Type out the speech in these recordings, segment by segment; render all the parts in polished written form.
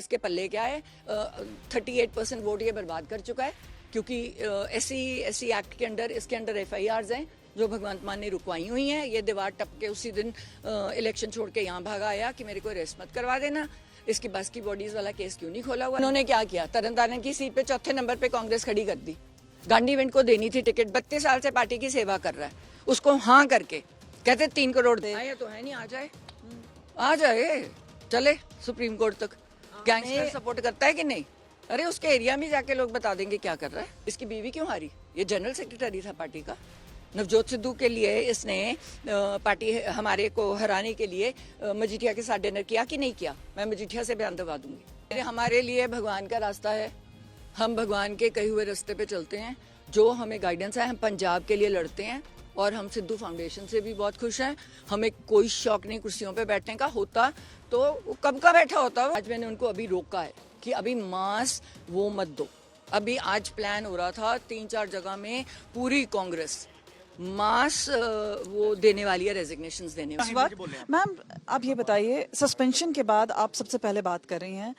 इसके पल्ले क्या है, 38% वोट ये बर्बाद कर चुका है, क्योंकि एससी एक्ट के अंदर इसके अंदर FIRs हैं जो भगवंत मान ने रुकवाई हुई हैं। ये दीवार टप के उसी दिन इलेक्शन छोड़ के यहाँ भागा आया कि मेरे को अरेस्ट मत करवा देना। इसकी बस की बॉडीज वाला केस क्यों नहीं खोला हुआ? उन्होंने क्या किया, तरन की सीट पे चौथे नंबर पे कांग्रेस खड़ी कर दी। गांधी विंड को देनी थी टिकट, 32 साल से पार्टी की सेवा कर रहा है, उसको हाँ करके कहते 3 करोड़ दे। आया तो है नहीं, आ जाए चले सुप्रीम कोर्ट तक। गैंगस्टर सपोर्ट करता है कि नहीं? अरे उसके एरिया में जाके लोग बता देंगे क्या कर रहा है। इसकी बीवी क्यों हारी? ये जनरल सेक्रेटरी था पार्टी का। नवजोत सिद्धू के लिए इसने पार्टी हमारे को हराने के लिए मजीठिया के साथ डिनर किया कि नहीं किया? मैं मजीठिया से बयान दबा दूंगी। हमारे लिए भगवान का रास्ता है, हम भगवान के कहे हुए रास्ते पे चलते हैं। जो हमें गाइडेंस है, हम पंजाब के लिए लड़ते हैं और हम सिद्धू फाउंडेशन से भी बहुत खुश हैं। हमें कोई शौक नहीं कुर्सियों पे बैठने का, होता तो कब का बैठा होता। आज मैंने उनको अभी रोका है कि अभी मास वो मत दो। अभी आज प्लान हो रहा था 3-4 जगह में पूरी कांग्रेस मास वो देने वाली है, रेजिग्नेशंस देने वाली। मैम आप ये बताइए, सस्पेंशन के बाद आप सबसे पहले बात कर रही हैं,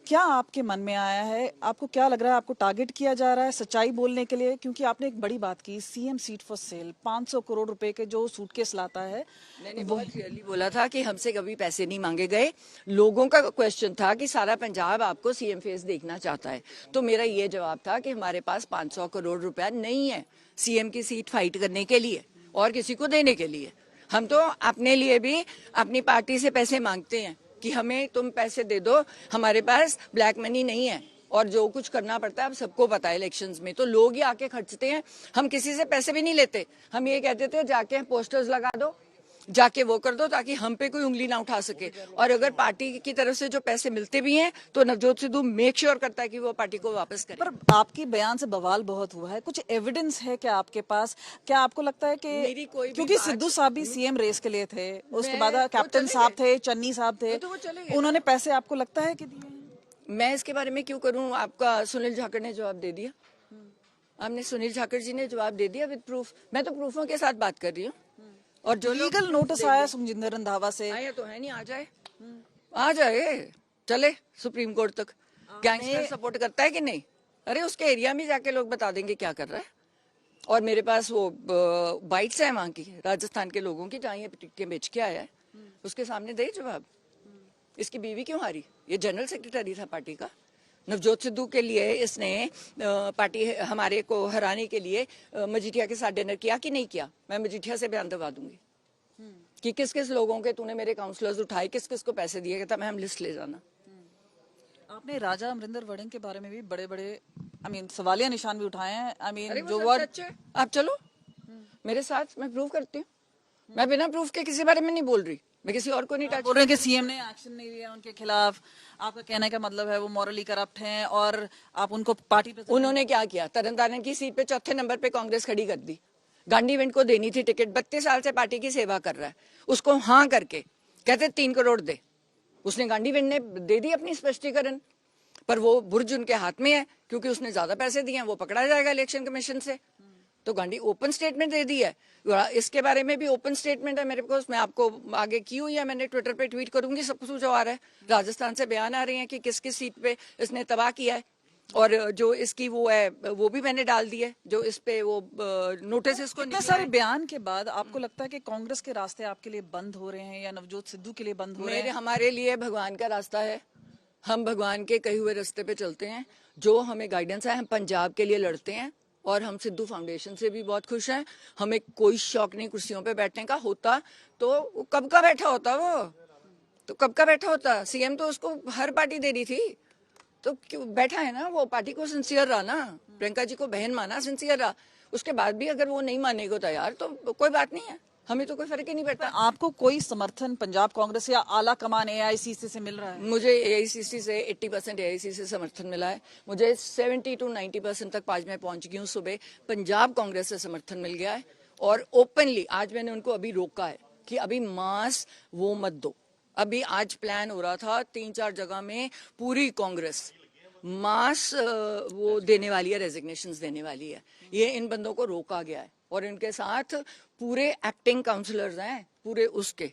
क्या आपके मन में आया है, आपको क्या लग रहा है, आपको टारगेट किया जा रहा है सच्चाई बोलने के लिए? क्योंकि आपने एक बड़ी बात की, CM seat for sale, 500 crore रुपए के जो सूटकेस लाता है। मैंने बहुत क्लियरली बोला था कि हमसे कभी पैसे नहीं मांगे गए। लोगों का क्वेश्चन था कि सारा पंजाब आपको CM फेस देखना चाहता है, तो मेरा ये जवाब था कि हमारे पास 500 करोड़ रुपया नहीं है CM की सीट फाइट करने के लिए और किसी को देने के लिए। हम तो अपने लिए भी अपनी पार्टी से पैसे मांगते हैं कि हमें तुम पैसे दे दो, हमारे पास ब्लैक मनी नहीं है। और जो कुछ करना पड़ता है अब सबको पता है, इलेक्शंस में तो लोग ही आके खर्चते हैं। हम किसी से पैसे भी नहीं लेते, हम ये कहते थे जाके पोस्टर्स लगा दो, जाके वो कर दो ताकि हम पे कोई उंगली ना उठा सके। और अगर पार्टी की तरफ से जो पैसे मिलते भी हैं तो नवजोत सिद्धू मेक श्योर करता है कि वो पार्टी को वापस करे। पर आपके बयान से बवाल बहुत हुआ है, कुछ एविडेंस है क्या आपके पास? क्या आपको लगता है कि क्योंकि सिद्धू साहब भी CM रेस के लिए थे, उसके बाद कैप्टन साहब थे, चन्नी साहब थे, उन्होंने पैसे आपको लगता है कि दिए? मैं इसके बारे में क्यों करूं? आपका सुनील जाखड़ ने जवाब दे दिया। हमने सुनील जाखड़ जी ने जवाब दे दिया विद प्रूफ। मैं तो प्रूफों के साथ बात कर रही हूँ। और जो लीगल नोटिस आया सुखजिंदर रंधावा से, आया तो है नहीं, आ जाए चले सुप्रीम कोर्ट तक। गैंगस्टर सपोर्ट करता है कि नहीं? अरे उसके एरिया में जाके लोग बता देंगे क्या कर रहा है। और मेरे पास वो बाइट्स है वहां की, राजस्थान के लोगों की, जहाँ ये टिकटें बेच के आया है, उसके सामने दे जवाब। इसकी बीवी क्यों हारी? ये जनरल सेक्रेटरी था पार्टी का। नवजोत सिद्धू के लिए इसने पार्टी हमारे को हराने के लिए मजीठिया के साथ डिनर किया कि नहीं किया? मैं मजीठिया से बयान दबा दूंगी कि किस किस लोगों के तूने मेरे काउंसलर्स उठाए, किस किस को पैसे दिए। कहता मैं हम लिस्ट ले जाना। आपने राजा अमरिंदर वड़िंग के बारे में भी बड़े बड़े सवालिया निशान भी उठाए हैं। जो वर्ड आप चलो मेरे साथ, मैं प्रूव करती हूँ। मैं बिना प्रूफ के किसी बारे में नहीं बोल रही, मैं किसी और को नहीं टच। बोल रहे हैं कि CM ने एक्शन नहीं लिया उनके खिलाफ। आपका कहने का मतलब है वो मॉरली करप्ट हैं और आप उनको पार्टी पे। उन्होंने क्या किया, तरन की सीट पे चौथे नंबर पे कांग्रेस खड़ी कर दी। गांधी विंड को देनी थी टिकट, 32 साल से पार्टी की सेवा कर रहा है, उसको हाँ करके कहते 3 करोड़ दे। उसने गांधी विंड ने दे दी अपनी स्पष्टीकरण, पर वो बुर्ज उनके हाथ में है क्योंकि उसने ज्यादा पैसे दिए हैं, वो पकड़ा जाएगा इलेक्शन कमीशन से। तो गांधी ओपन स्टेटमेंट दे दी है। इसके बारे में भी ओपन स्टेटमेंट है मेरे पास, मैं आपको आगे की हुई है, मैंने ट्विटर पे ट्वीट करूंगी, सब कुछ जो आ रहा है। राजस्थान से बयान आ रहे हैं कि किस किस सीट पे इसने तबाह किया है, और जो इसकी वो है वो भी मैंने डाल दी है, जो इस पे वो नोटिस इसको। इतने सारे बयान के बाद आपको लगता है कि कांग्रेस के रास्ते आपके लिए बंद हो रहे हैं या नवजोत सिद्धू के लिए बंद हो रहे हैं? हमारे लिए भगवान का रास्ता है, हम भगवान के कहे हुए रास्ते पे चलते हैं। जो हमें गाइडेंस है, हम पंजाब के लिए लड़ते हैं और हम सिद्धू फाउंडेशन से भी बहुत खुश हैं। हमें कोई शौक नहीं कुर्सियों पे बैठने का, होता तो कब का बैठा होता। वो तो कब का बैठा होता। CM तो उसको हर पार्टी दे रही थी, तो क्यों बैठा है ना? वो पार्टी को सिंसियर रहा ना, प्रियंका जी को बहन माना, सिंसियर रहा। उसके बाद भी अगर वो नहीं मानने को तैयार तो कोई बात नहीं है, हमें तो कोई फर्क ही नहीं पड़ता। आपको कोई समर्थन पंजाब कांग्रेस या आला कमान AICC से मिल रहा है? मुझे AICC से 80% AICC से समर्थन मिला है। मुझे 70 to 90% तक आज मैं पहुंच गई हूँ। सुबह पंजाब कांग्रेस से समर्थन मिल गया है और ओपनली आज मैंने उनको अभी रोका है कि अभी मास वो मत दो। अभी आज प्लान हो रहा था 3-4 जगह में पूरी कांग्रेस मास वो देने वाली है, रेजिग्नेशंस देने वाली है। ये इन बंदों को रोका गया है और इनके साथ पूरे एक्टिंग काउंसलर्स हैं, पूरे उसके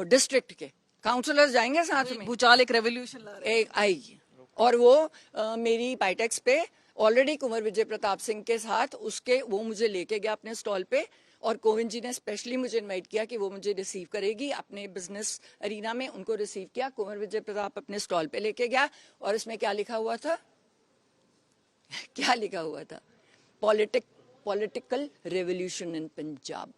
डिस्ट्रिक्ट के काउंसलर्स जाएंगे साथ में, भूचाल एक रेवोल्यूशन ला रहे हैं। एक आएगी। और वो मेरी पाइटेक्स पे ऑलरेडी कुंवर विजय प्रताप सिंह के साथ उसके वो मुझे लेके गया अपने स्टॉल पे, और कोविंद जी ने स्पेशली मुझे इनवाइट किया कि वो मुझे रिसीव करेगी अपने बिजनेस अरीना में। उनको रिसीव किया, कुंवर विजय प्रताप अपने स्टॉल पे लेके गया, और इसमें क्या लिखा हुआ था क्या लिखा हुआ था? Political revolution in Punjab.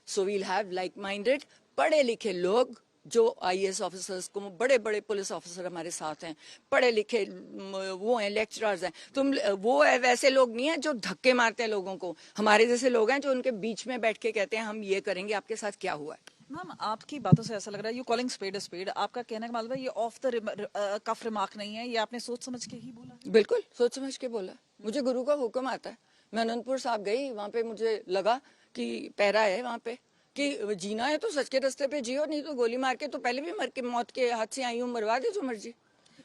So we'll have like minded पढ़े लिखे लोग, जो आईएएस ऑफिसर्स को, बड़े बड़े पुलिस ऑफिसर हमारे साथ हैं, पढ़े लिखे वो हैं, लेक्चरर्स हैं। वो वैसे लोग नहीं हैं जो धक्के मारते हैं लोगों को, हमारे जैसे लोग हैं जो उनके बीच में बैठ के कहते हैं हम ये करेंगे, आपके साथ क्या हुआ है। मैम, आपकी बातों से ऐसा लग रहा है यू कॉलिंग स्पेड स्पेड, आपका कहने का मतलब है ये ऑफ द कफ रिमार्क नहीं है, ये आपने सोच समझ के ही बोला? बिल्कुल सोच समझ के बोला, मुझे गुरु का हुक्म आता है। मैं अनंतपुर साहब गई, वहां पे मुझे लगा कि पैरा है वहां पे कि जीना है तो सच के रास्ते पे जियो, नहीं तो गोली मार के तो पहले भी मर के मौत के हाथ से आई हूँ, मरवा दे जो मर्जी।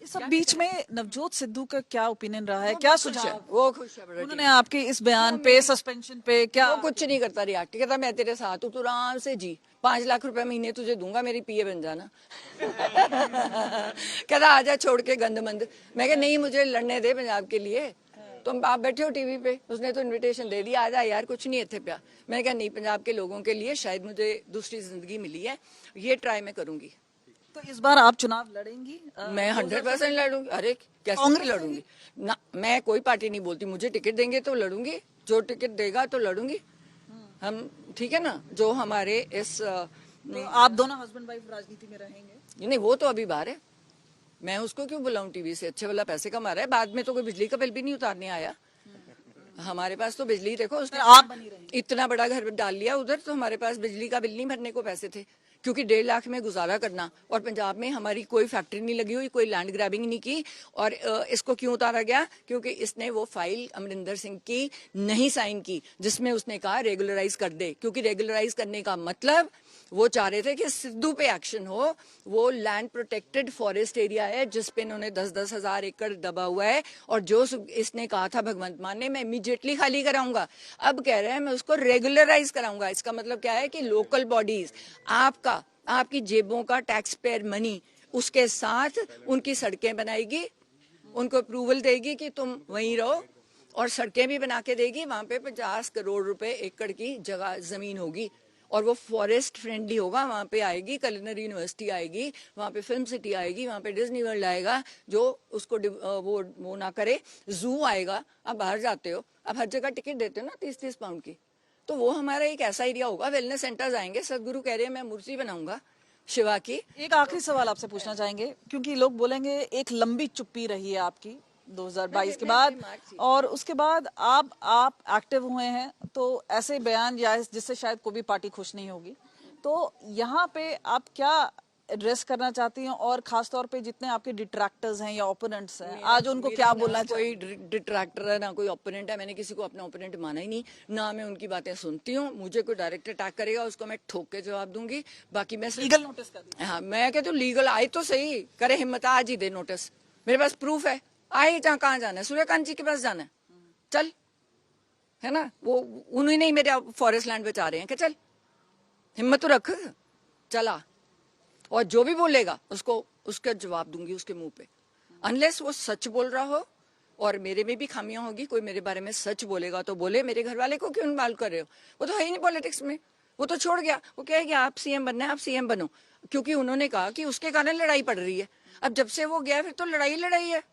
इस सब बीच में नवजोत सिद्धू का क्या ओपिनियन रहा है, क्या सुझाव वो खुश है बड़ा, उन्होंने आपके इस बयान पे, सस्पेंशन पे क्या? वो कुछ नहीं करता रिएक्ट, कहता मैं तेरे साथ हूँ, तू आराम से जी, 5 लाख रुपए महीने तुझे दूंगा, मेरी पीए बन जाना। कहता आजा छोड़ के गंदमंद। मैं कहा नहीं, मुझे लड़ने दे पंजाब के लिए, तुम आप बैठे हो टीवी पे, उसने तो इनविटेशन दे दिया, आजा यार कुछ नहीं थे प्या। मैंने कहा नहीं, पंजाब के लोगों के लिए शायद मुझे दूसरी जिंदगी मिली है, ये ट्राई मैं करूंगी। तो इस बार आप चुनाव लड़ेंगी? मैं 100% लड़ूंगी। अरे कैसे नहीं लड़ूंगी ना, मैं कोई पार्टी नहीं बोलती, मुझे टिकट देंगे तो लड़ूंगी, जो टिकट देगा तो लड़ूंगी हम, ठीक है ना। जो हमारे इस तो आप दोनों हस्बैंड वाइफ राजनीति में रहेंगे? नहीं, वो तो अभी बाहर है, मैं उसको क्यों बुलाऊं टीवी से, अच्छे वाला पैसे कमा रहा है, बाद में तो कोई बिजली का बिल भी नहीं उतारने आया। हमारे पास तो बिजली देखो, उसने आप बनी रहेंगे। इतना बड़ा घर डाल लिया उधर, तो हमारे पास बिजली का बिल नहीं भरने को पैसे थे, क्योंकि 1.5 लाख में गुजारा करना, और पंजाब में हमारी कोई फैक्ट्री नहीं लगी हुई, कोई लैंड ग्रैबिंग नहीं की। और इसको क्यों उतारा गया? क्योंकि इसने वो फाइल अमरिंदर सिंह की नहीं साइन की, जिसमें उसने कहा रेगुलराइज कर दे, क्योंकि रेगुलराइज करने का मतलब वो चाह रहे थे कि सिद्धू पे एक्शन हो। वो लैंड प्रोटेक्टेड फॉरेस्ट एरिया है जिसपे इन्होंने 10-10 हजार एकड़ दबा हुआ है, और जो इसने कहा था भगवंत मान ने, मैं इमीडिएटली खाली कराऊंगा, अब कह रहे हैं मैं उसको रेगुलराइज कराऊंगा। इसका मतलब क्या है कि लोकल बॉडीज आपकी जेबों का टैक्स पेयर मनी उसके साथ उनकी सड़कें बनाएगी, उनको अप्रूवल देगी कि तुम वहीं रहो, और सड़कें भी बना के देगी। वहां पे 50 करोड़ रुपए एकड़ की जगह जमीन होगी, और वो फॉरेस्ट फ्रेंडली होगा। वहां पे आएगी कलिनरी यूनिवर्सिटी, आएगी वहां पे फिल्म सिटी, आएगी वहां पे डिज्नी वर्ल्ड आएगा, जो उसको वो ना करे, जू आएगा। आप बाहर जाते हो, आप हर जगह टिकट देते हो ना 30-30 पाउंड की, तो वो हमारा एक ऐसा एरिया होगा। वेलनेस सेंटर्स आएंगे, सदगुरु कह रहे हैं मैं मूर्ति बनाऊंगा शिवा की। एक आखिरी सवाल आपसे पूछना चाहेंगे, क्योंकि लोग बोलेंगे एक लंबी चुप्पी रही है आपकी 2022 के बाद, और उसके बाद आप एक्टिव हुए हैं, तो ऐसे बयान या जिससे शायद कोई भी पार्टी खुश नहीं होगी, तो यहाँ पे आप क्या एड्रेस करना चाहती हैं, और खास तौर पे जितने आपके डिट्रैक्टर्स हैं या ओपोनेंट्स हैं, आज उनको क्या बोलना चाहिए? कोई डिट्रैक्टर है ना कोई ओपोनेंट है, मैंने किसी को अपना ओपोनेंट माना ही नहीं, ना मैं उनकी बातें सुनती हूँ। मुझे कोई डायरेक्ट अटैक करेगा उसको मैं ठोक के जवाब दूंगी। बाकी मैं लीगल नोटिस कर दीजिए। हाँ, मैं कहती हूँ लीगल आए तो सही, करे हिम्मत आज ही दे नोटिस, मेरे पास प्रूफ है। आए जहाँ कहाँ जाना है, सूर्यकांत जी के पास जाना है, चल, है ना, वो उन्हीं ने मेरे फॉरेस्ट लैंड बचा रहे हैं, कि चल हिम्मत तो रख, चला, और जो भी बोलेगा उसको उसका जवाब दूंगी उसके मुंह पे, अनलेस वो सच बोल रहा हो, और मेरे में भी खामियां होगी। कोई मेरे बारे में सच बोलेगा तो बोले, मेरे घर वाले को क्यों इन्वॉल्व कर रहे हो? वो तो है ही नहीं पॉलिटिक्स में, वो तो छोड़ गया, वो कहेगा आप सीएम बनना है, आप सीएम बनो, क्योंकि उन्होंने कहा कि उसके कारण लड़ाई पड़ रही है। अब जब से वो गया फिर तो लड़ाई है,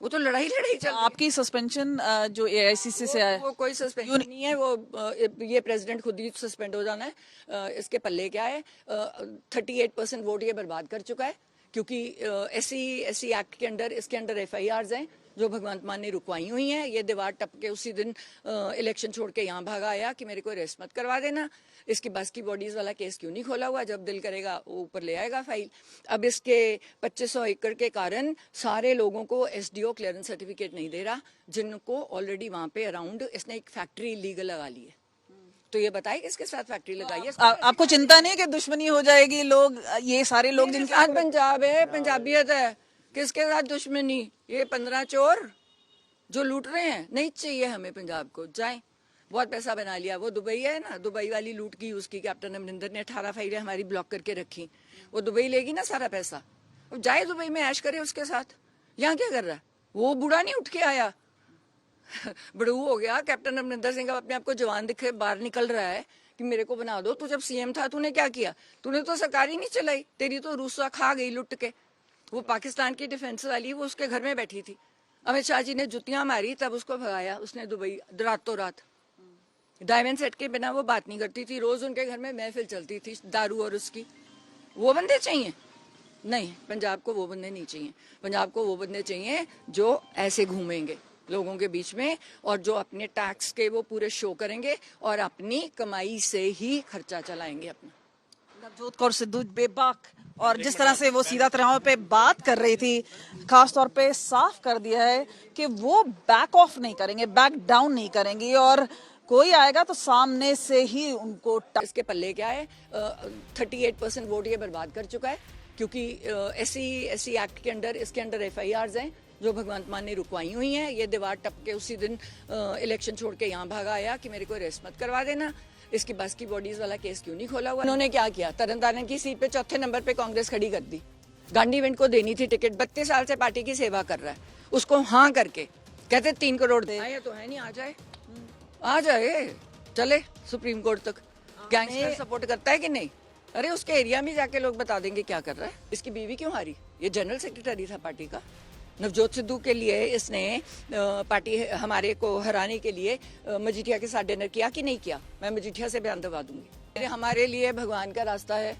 वो तो लड़ाई चल रही है। आपकी सस्पेंशन जो एआईसीसी से आया, वो कोई सस्पेंशन नहीं है, वो ये प्रेसिडेंट खुद ही सस्पेंड हो जाना है। इसके पल्ले क्या है, 38% वोट ये बर्बाद कर चुका है, क्योंकि एससी एक्ट के अंदर इसके अंदर एफआईआर्स हैं जो भगवंत मान ने रुकवाई हुई हैं। ये दीवार टप के उसी दिन इलेक्शन छोड़ के यहाँ भागा आया कि मेरे को अरेस्ट मत करवा देना। इसकी बस की बॉडीज वाला केस क्यों नहीं खोला हुआ? जब दिल करेगा वो ऊपर ले आएगा फाइल। अब इसके 2500 एकड़ के कारण सारे लोगों को एसडीओ क्लियरेंस सर्टिफिकेट नहीं दे रहा, जिनको ऑलरेडी वहां पे अराउंड इसने एक फैक्ट्री लीगल लगा ली है। तो ये बताइए किसके साथ फैक्ट्री लगाई है? आपको चिंता नहीं है कि दुश्मनी हो जाएगी? लोग, ये सारे लोग जिनके साथ पंजाब है, पंजाबियत है, किसके साथ दुश्मनी? ये 15 चोर जो लूट रहे हैं, नहीं चाहिए हमें पंजाब को। जाए, बहुत पैसा बना लिया। वो दुबई है ना, दुबई वाली लूट की उसकी कैप्टन अमरिंदर ने 18 फाइलें हमारी ब्लॉक करके रखी। वो दुबई लेगी ना सारा पैसा, अब जाए दुबई में ऐश करे उसके साथ। यहाँ क्या कर रहा है? वो बूढ़ा नहीं उठ के आया, बड़ू हो गया। कैप्टन अमरिंदर सिंह अपने आप को जवान दिखे बाहर निकल रहा है कि मेरे को बना दो। तू जब सीएम था तूने क्या किया? तूने तो सरकार ही नहीं चलाई, तेरी तो रूसा खा गई लुट के। वो पाकिस्तान की डिफेंस वाली वो उसके घर में बैठी थी, अमित शाह जी ने जुतियां मारी तब उसको भगाया उसने दुबई रातों रात। डायमंड सेट के बिना वो बात नहीं करती थी, रोज उनके घर में महफिल चलती थी दारू और उसकी। वो बंदे चाहिए? नहीं, पंजाब को वो बंदे नहीं चाहिए। पंजाब को वो बंदे चाहिए जो ऐसे घूमेंगे लोगों के बीच में और जो अपने टैक्स के वो पूरे शो करेंगे और अपनी कमाई से ही खर्चा चलाएंगे अपना। नवजोत कौर सिद्धू बेबाक और जिस तरह से वो सीधा तरह पे बात कर रही थी, खास तौर पे साफ कर दिया है कि वो बैक ऑफ नहीं करेंगे, बैक डाउन नहीं करेंगी और कोई आएगा तो सामने से ही उनको इसके पल्ले क्या है? 38% वोट ये बर्बाद कर चुका है क्योंकि एससी एक्ट के अंदर इसके अंदर FIRs हैं जो भगवंत मान ने रुकवाई हुई हैं। ये दीवार टप के उसी दिन इलेक्शन छोड़ के यहाँ भागा आया कि मेरे को अरेस्ट मत करवा देना। इसकी बस की बॉडीज वाला केस क्यों नहीं खोला हुआ? उन्होंने क्या किया? तरनतारन की सीट पे चौथे नंबर पे कांग्रेस खड़ी कर दी। गांधी इवेंट को देनी थी टिकट, 32 साल से पार्टी की सेवा कर रहा है, उसको हाँ करके कहते 3 करोड़ दे। आया तो है नहीं, आ जाए चले सुप्रीम कोर्ट तक। गैंगस्टर सपोर्ट करता है कि नहीं? अरे उसके एरिया में जाके लोग बता देंगे क्या कर रहा है। इसकी बीवी क्यों हारी? ये जनरल सेक्रेटरी था पार्टी का। नवजोत सिद्धू के लिए इसने पार्टी हमारे को हराने के लिए मजीठिया के साथ डिनर किया कि नहीं किया? मैं मजीठिया से बयान दबा दूंगी। हमारे लिए भगवान का रास्ता है,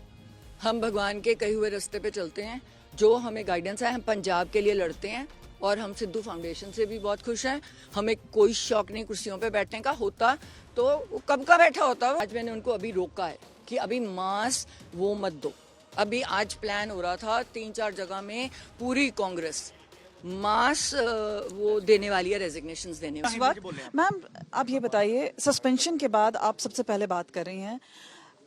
हम भगवान के कहे हुए रास्ते पे चलते हैं। जो हमें गाइडेंस है, हम पंजाब के लिए लड़ते हैं और हम सिद्धू फाउंडेशन से भी बहुत खुश हैं। हमें कोई शौक नहीं कुर्सियों पे बैठने का, होता तो वो कब का बैठा होता। आज मैंने उनको अभी रोका है कि अभी मास वो मत दो। अभी आज प्लान हो रहा था 3-4 जगह में पूरी कांग्रेस मास वो देने वाली है, रेजिग्नेशंस देने वाली है। मैम आप ये बताइए, सस्पेंशन के बाद आप सबसे पहले बात कर रही हैं,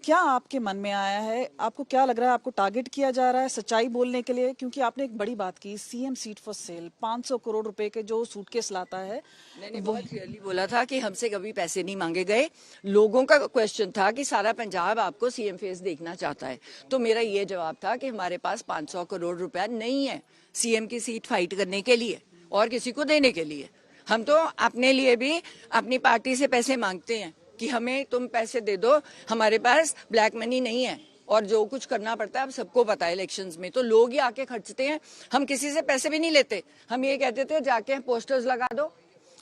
क्या आपके मन में आया है, आपको क्या लग रहा है, आपको टारगेट किया जा रहा है सच्चाई बोलने के लिए? क्योंकि आपने एक बड़ी बात की, CM seat for sale, 500 crore रुपए के जो सूटकेस लाता है। मैंने बहुत क्लियरली बोला था कि हमसे कभी पैसे नहीं मांगे गए। लोगों का क्वेश्चन था कि सारा पंजाब आपको सीएम फेस देखना चाहता है, तो मेरा ये जवाब था कि हमारे पास 500 करोड़ रुपया नहीं है सीएम की सीट फाइट करने के लिए और किसी को देने के लिए। हम तो अपने लिए भी अपनी पार्टी से पैसे मांगते हैं कि हमें तुम पैसे दे दो, हमारे पास ब्लैक मनी नहीं है। और जो कुछ करना पड़ता है अब सबको पता है, इलेक्शंस में तो लोग ही आके खर्चते हैं। हम किसी से पैसे भी नहीं लेते, हम ये कहते थे जाके पोस्टर्स लगा दो,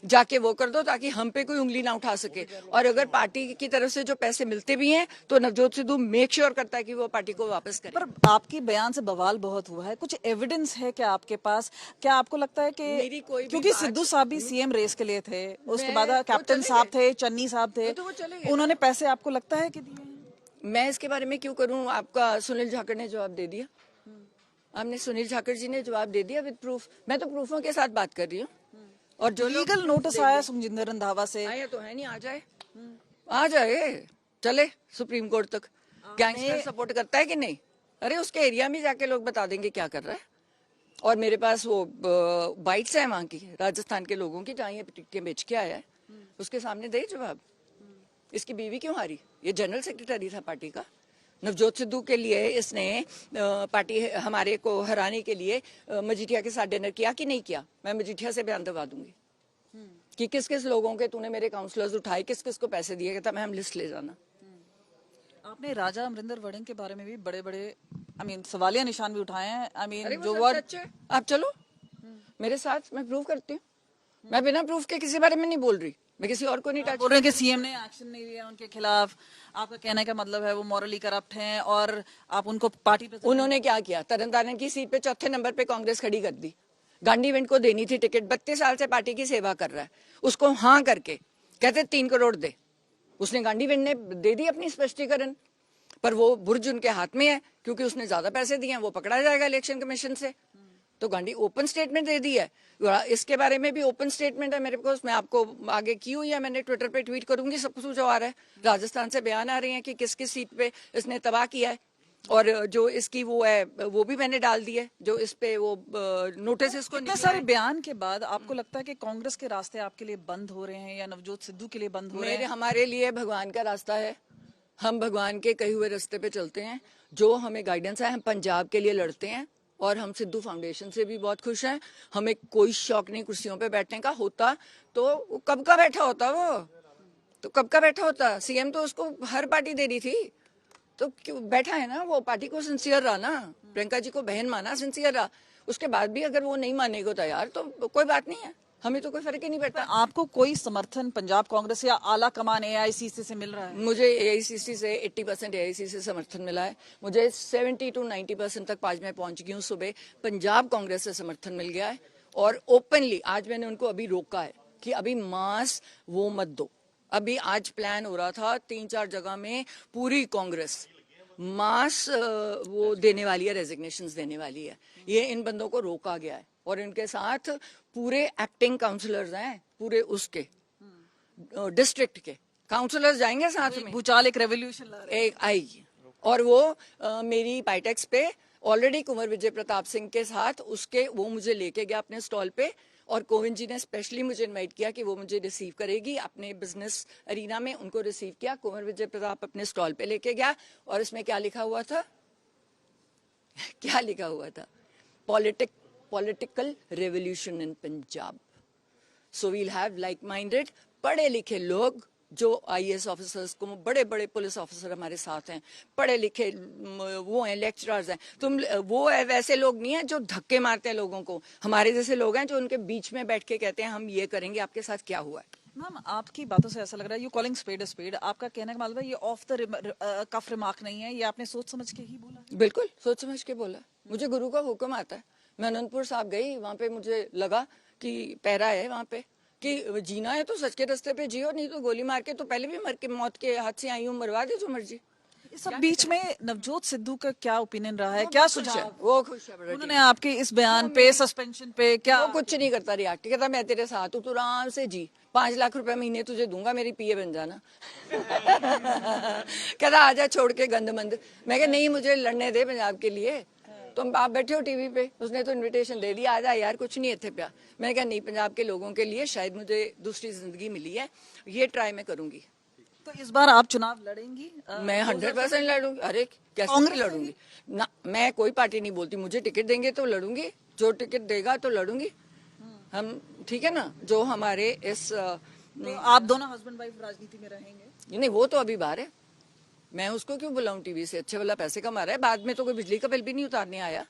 जाके वो कर दो ताकि हम पे कोई उंगली ना उठा सके। और अगर पार्टी की तरफ से जो पैसे मिलते भी हैं तो नवजोत सिद्धू मेक श्योर करता है कि वो पार्टी को वापस करे। पर आपकी बयान से बवाल बहुत हुआ है, कुछ एविडेंस है क्या आपके पास? क्या आपको लगता है मेरी कि कोई भी क्योंकि बात- सिद्धू साहब भी सीएम रेस के लिए थे, उसके बाद वो कैप्टन चले साहब गए। थे, चन्नी साहब थे, तो वो चले गए। उन्होंने पैसे आपको लगता है कि दिए हैं? मैं इसके बारे में क्यों करूं? आपका सुनील झाकड़ ने जवाब दे दिया। आपने सुनील झाकड़ जी ने जवाब दे दिया विद प्रूफ। मैं तो प्रूफों के साथ बात कर रही हूँ। और जो लीगल नोटिस आया सुखजिंदर रंधावा से, आया तो है नहीं, आ जाए चले सुप्रीम कोर्ट तक। गैंगस्टर सपोर्ट करता है कि नहीं? अरे उसके एरिया में जाके लोग बता देंगे क्या कर रहा है। और मेरे पास वो बाइट्स है वहां की, राजस्थान के लोगों की, जहाँ ये टिकटें बेच के आया है, उसके सामने दे जवाब। इसकी बीवी क्यों हारी? ये जनरल सेक्रेटरी था पार्टी का। नवजोत सिद्धू के लिए इसने पार्टी हमारे को हराने के लिए मजीठिया के साथ डिनर किया कि नहीं किया? मैं मजीठिया से बयान दबा दूंगी कि किस किस लोगों के तूने मेरे काउंसलर्स उठाए, किस किस को पैसे दिए, कहता मैं हम लिस्ट ले जाना। आपने राजा अमरिंदर वड़िंग के बारे में भी बड़े बड़े सवालिया निशान भी उठाए हैं। अरे वो जो सब वर्ड सच है। आप चलो मेरे साथ, मैं प्रूव करती हूँ। मैं बिना प्रूफ के किसी बारे में नहीं बोल रही, मैं किसी और को नहीं टच। बोल रहे हैं कि सीएम ने एक्शन नहीं लिया उनके खिलाफ, आपका कहने का मतलब है वो मॉरली करप्ट हैं और आप उनको पार्टी पे। उन्होंने क्या किया? तरनतारन की सीट पे चौथे नंबर पे कांग्रेस खड़ी कर दी। गांधी इवेंट को देनी थी टिकट, 32 साल से पार्टी की सेवा कर रहा है, उसको हाँ करके कहते 3 करोड़ दे। उसने गांधी इवेंट ने दे दी अपनी स्पष्टीकरण, पर वो बुर्ज उनके हाथ में है क्योंकि उसने ज्यादा पैसे दिए हैं, वो पकड़ा जाएगा इलेक्शन कमीशन से। तो गांधी ओपन स्टेटमेंट दे दी है, इसके बारे में भी ओपन स्टेटमेंट है मेरे पास, मैं आपको आगे की हुई है, मैंने ट्विटर पे ट्वीट करूंगी, सब कुछ जो आ रहा है। राजस्थान से बयान आ रहे हैं कि किस किस सीट पे इसने तबाह किया है, और जो इसकी वो है वो भी मैंने डाल दी है, जो इस पे वो नोटिस इसको इतने सारे बयान के बाद आपको लगता है कि कांग्रेस के रास्ते आपके लिए बंद हो रहे हैं या नवजोत सिद्धू के लिए बंद हो रहे हैं? हमारे लिए भगवान का रास्ता है, हम भगवान के कहे हुए रास्ते पे चलते हैं। जो हमें गाइडेंस है, हम पंजाब के लिए लड़ते हैं और हम सिद्धू फाउंडेशन से भी बहुत खुश हैं। हमें कोई शौक नहीं कुर्सियों पे बैठने का, होता तो कब का बैठा होता, वो तो कब का बैठा होता। सीएम तो उसको हर पार्टी दे रही थी, तो क्यों बैठा है ना, वो पार्टी को सिंसियर रहा ना, प्रियंका जी को बहन माना, सिंसियर रहा। उसके बाद भी अगर वो नहीं मानने को तैयार तो कोई बात नहीं है, हमें तो कोई फर्क ही नहीं पर पड़ता। आपको कोई समर्थन पंजाब कांग्रेस या आला कमान एआईसीसी से मिल रहा है? मुझे एआईसीसी से 80% एआईसीसी से समर्थन मिला है। मुझे 70 to 90% तक आज मैं पहुंच गई हूँ। सुबह पंजाब कांग्रेस से समर्थन मिल गया है और ओपनली आज मैंने उनको अभी रोका है कि अभी मास वो मत दो। अभी आज प्लान हो रहा था 3-4 जगह में पूरी कांग्रेस मास वो देने वाली है, रेजिग्नेशंस देने वाली है। ये इन बंदों को रोका गया है और इनके साथ पूरे एक्टिंग काउंसलर्स हैं, पूरे उसके डिस्ट्रिक्ट के काउंसलर्स जाएंगे साथ में। भूचाल एक रेवोल्यूशन ला रहे हैं। एक आएगी और वो मेरी पाइटेक्स पे ऑलरेडी कुंवर विजय प्रताप सिंह के साथ उसके वो मुझे लेके गया अपने स्टॉल पे और कोविंद जी ने स्पेशली मुझे इनवाइट किया कि वो मुझे रिसीव करेगी अपने बिजनेस अरीना में। उनको रिसीव किया, कुंवर विजय प्रताप अपने स्टॉल पे लेके गया और इसमें क्या लिखा हुआ था क्या लिखा हुआ था, political revolution in Punjab. So we'll have like minded पढ़े लिखे लोग, जो आईएएस ऑफिसर्स को, बड़े बड़े पुलिस ऑफिसर हमारे साथ हैं, पढ़े लिखे वो हैं, लेक्चरर्स हैं। तुम वो वैसे लोग नहीं हैं जो धक्के मारते हैं लोगों को, हमारे जैसे लोग हैं जो उनके बीच में बैठ के कहते हैं हम ये करेंगे, आपके साथ क्या हुआ है। मैम आपकी बातों से ऐसा लग रहा है यू कॉलिंग स्पेड स्पेड, आपका कहने का मतलब है ये ऑफ द कफ रिमार्क नहीं है, ये आपने सोच समझ के ही बोला है? बिल्कुल सोच समझ के बोला, मुझे गुरु का हुक्म आता है। मैं अनंतपुर साहब गई, वहां पे मुझे लगा कि पैरा है वहां पे कि जीना है तो सच के रास्ते पे जियो, नहीं तो गोली मार के तो पहले भी मर के मौत के हाथ से आई हूँ, मरवा दे जो मर्जी। इस सब बीच में नवजोत सिद्धू का क्या ओपिनियन रहा है, क्या सुझाव? वो खुश है बड़ा। उन्होंने आपके इस बयान पे, सस्पेंशन पे क्या? वो कुछ नहीं करता, रिएक्ट कहता मैं तेरे साथ हूँ, तू आराम से जी, 5 लाख रुपए महीने तुझे दूंगा, मेरी पीए बन जाना। कहता आजा छोड़ के गंद मंद। मैं कहा नहीं, मुझे लड़ने दे पंजाब के लिए। तुम आप बैठे हो टीवी पे, उसने तो इनविटेशन दे दिया, आजा यार कुछ नहीं इतने प्या। मैंने कहा नहीं, पंजाब के लोगों के लिए शायद मुझे दूसरी जिंदगी मिली है, ये ट्राई मैं करूंगी। तो इस बार आप चुनाव लड़ेंगी? मैं 100% लड़ूंगी। अरे कैसे नहीं लड़ूंगी ना, मैं कोई पार्टी नहीं बोलती, मुझे टिकट देंगे तो लड़ूंगी, जो टिकट देगा तो लड़ूंगी हम, ठीक है ना। जो हमारे इस तो आप दोनों हस्बैंड वाइफ राजनीति में रहेंगे? नहीं, वो तो अभी बाहर है, मैं उसको क्यों बुलाऊं टीवी से, अच्छे वाला पैसे कमा रहा है। बाद में तो कोई बिजली का बिल भी नहीं उतारने आया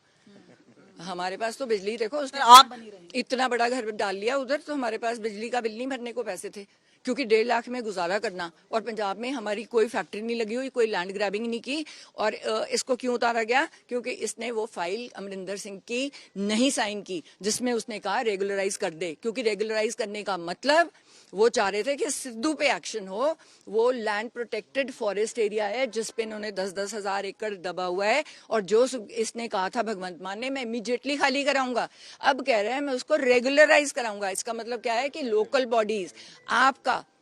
हमारे पास। तो बिजली देखो, उसने आप बनी रहेंगी। इतना बड़ा घर डाल लिया उधर, तो हमारे पास बिजली का बिल नहीं भरने को पैसे थे, क्योंकि 1.5 लाख में गुजारा करना। और पंजाब में हमारी कोई फैक्ट्री नहीं लगी हुई, कोई लैंड ग्रैबिंग नहीं की। और इसको क्यों उतारा गया, क्योंकि इसने वो फाइल अमरिंदर सिंह की नहीं साइन की जिसमें उसने कहा रेगुलराइज कर दे, क्योंकि रेगुलराइज करने का मतलब वो चाह रहे थे कि सिद्धू पे एक्शन हो। वो लैंड प्रोटेक्टेड फॉरेस्ट एरिया है जिसपे इन्होंने 10-10 हजार एकड़ दबा हुआ है, और जो इसने कहा था भगवंत मान ने मैं इमीडिएटली खाली कराऊंगा, अब कह रहे हैं मैं उसको रेगुलराइज कराऊंगा। इसका मतलब क्या है कि लोकल बॉडीज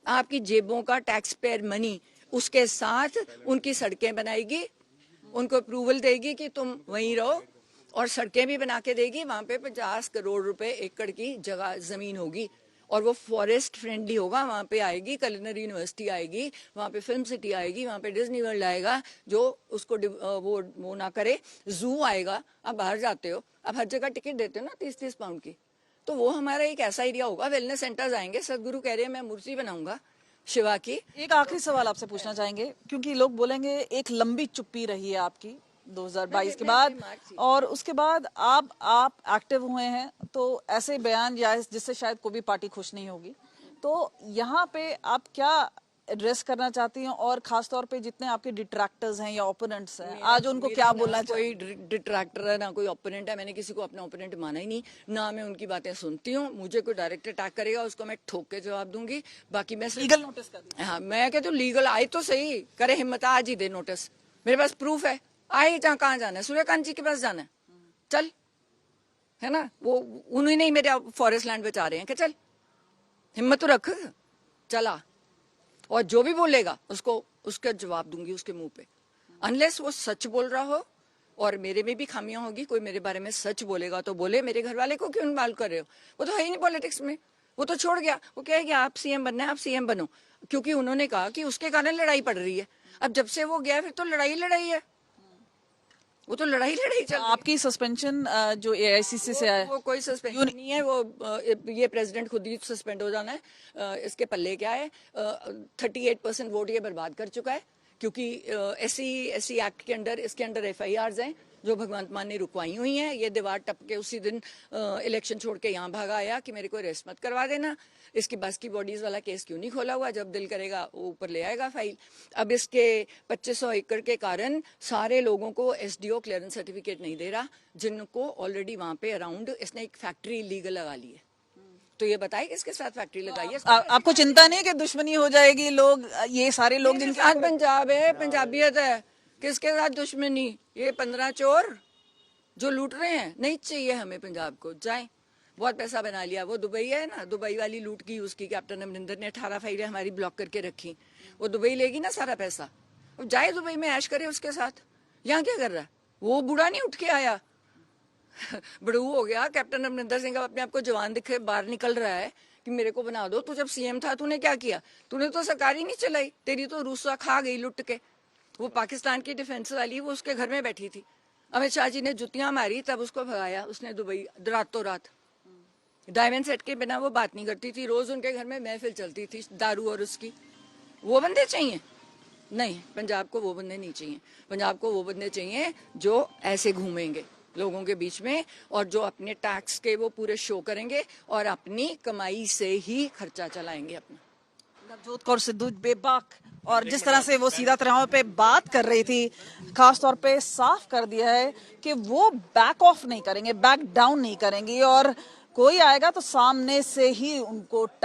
आपकी जेबों का टैक्स पेयर मनी उसके साथ उनकी सड़कें बनाएगी, उनको अप्रूवल देगी कि तुम वहीं रहो, और सड़कें भी बना के देगी। वहां पे 50 करोड़ रुपए एकड़ की जगह जमीन होगी और वो फॉरेस्ट फ्रेंडली होगा। वहां पे आएगी कलिनरी यूनिवर्सिटी, आएगी वहां पे फिल्म सिटी, आएगी वहां पे डिज्नी वर्ल्ड आएगा, जो उसको वो ना करे। जू आएगा, आप बाहर जाते हो, आप हर जगह टिकट देते हो ना 30-30 पाउंड की, तो वो हमारा एक ऐसा एरिया होगा। वेलनेस सेंटर्स आएंगे, सदगुरु कह रहे हैं मैं मूर्ति बनाऊंगा शिवा की। एक आखिरी सवाल आपसे पूछना चाहेंगे, क्योंकि लोग बोलेंगे एक लंबी चुप्पी रही है आपकी 2022 के बाद, और उसके बाद आप एक्टिव हुए हैं, तो ऐसे बयान या जिससे शायद कोई भी पार्टी खुश नहीं होगी, तो यहाँ पे आप क्या एड्रेस करना चाहती हैं, और खासतौर पे जितने आपके डिट्रैक्टर्स हैं या ओपोनेंट्स हैं, आज उनको क्या बोलना चाहिए? कोई डिट्रैक्टर है ना कोई ओपोनेंट है, मैंने किसी को अपना ओपोनेंट माना ही नहीं, ना मैं उनकी बातें सुनती हूँ। मुझे कोई डायरेक्ट अटैक करेगा उसको मैं ठोक के जवाब दूंगी। बाकी मैं लीगल नोटिस कर दीजिए। हाँ, मैं कहती हूँ लीगल आए तो सही, करे हिम्मत आज ही दे नोटिस, मेरे पास प्रूफ है। आए जहाँ कहाँ जाना है, सूर्यकांत जी के पास जाना है, चल, है ना, वो उन्हीं ने मेरे फॉरेस्ट लैंड बचा रहे हैं, कि चल हिम्मत तो रख, चला, और जो भी बोलेगा उसको उसका जवाब दूंगी उसके मुंह पे, अनलेस वो सच बोल रहा हो। और मेरे में भी खामियां होगी, कोई मेरे बारे में सच बोलेगा तो बोले, मेरे घर वाले को क्यों इन्वॉल्व कर रहे हो, वो तो है ही नहीं पॉलिटिक्स में, वो तो छोड़ गया, वो कहेगा आप सीएम बनना है, आप सीएम बनो, क्योंकि उन्होंने कहा कि उसके कारण लड़ाई पड़ रही है। अब जब से वो गया फिर तो लड़ाई है। वो तो लड़ाई चल रही है। आपकी सस्पेंशन जो एआईसीसी से आया वो कोई सस्पेंशन नहीं है, वो ये प्रेसिडेंट खुद ही सस्पेंड हो जाना है। इसके पल्ले क्या है, 38% वोट ये बर्बाद कर चुका है, क्योंकि एससी एक्ट के अंदर इसके अंदर एफआईआर्स हैं जो भगवंत मान ने रुकवाई हुई हैं। ये दीवार टप के उसी दिन इलेक्शन छोड़ के यहाँ भागा आया कि मेरे को अरेस्ट मत करवा देना। इसकी बस की बॉडीज वाला केस क्यों नहीं खोला हुआ? जब दिल करेगा वो ऊपर ले आएगा फाइल। अब इसके 2500 एकड़ के कारण सारे लोगों को एसडीओ क्लियरेंस सर्टिफिकेट नहीं दे रहा, जिनको ऑलरेडी वहां पे अराउंड इसने एक फैक्ट्री इलीगल लगा ली है। तो ये बताइए किसके साथ फैक्ट्री लगाई है? आपको चिंता नहीं कि दुश्मनी हो जाएगी? लोग, ये सारे लोग जिनके साथ पंजाब है, पंजाबियत है, किसके साथ दुश्मनी? ये 15 चोर जो लूट रहे हैं। नहीं चाहिए हमें पंजाब को, जाए बहुत पैसा बना लिया। वो दुबई है ना, दुबई वाली लूट की उसकी कैप्टन अमरिंदर ने 18 फाइलें हमारी ब्लॉक करके रखी। वो दुबई लेगी ना सारा पैसा, अब जाए दुबई में ऐश करे उसके साथ। यहाँ क्या कर रहा है? वो बूढ़ा नहीं उठ के आया, बड़ू हो गया। कैप्टन अमरिंदर सिंह अपने आप को जवान दिखे बाहर निकल रहा है कि मेरे को बना दो। तू जब सीएम था तूने क्या किया? तूने तो सरकार ही नहीं चलाई, तेरी तो रूसा खा गई लुट के। वो पाकिस्तान की डिफेंस वाली वो उसके घर में बैठी थी, अमित शाह जी ने जुतियां मारी, तब उसको भगाया उसने दुबई रातों रात। डायमंड सेट के बिना वो बात नहीं करती थी, रोज उनके घर में महफिल चलती थी दारू और उसकी। वो बंदे चाहिए? नहीं, पंजाब को वो बंदे नहीं चाहिए। पंजाब को वो बंदे चाहिए जो ऐसे घूमेंगे लोगों के बीच में और जो अपने टैक्स के वो पूरे शो करेंगे और अपनी कमाई से ही खर्चा चलाएंगे अपना। नवजोत कौर सिद्धू बेबाक और जिस तरह से वो सीधा तरह पे बात कर रही थी, खास तौर पे साफ कर दिया है कि वो बैक ऑफ नहीं करेंगे, बैक डाउन नहीं करेंगे और कोई आएगा तो सामने से ही उनको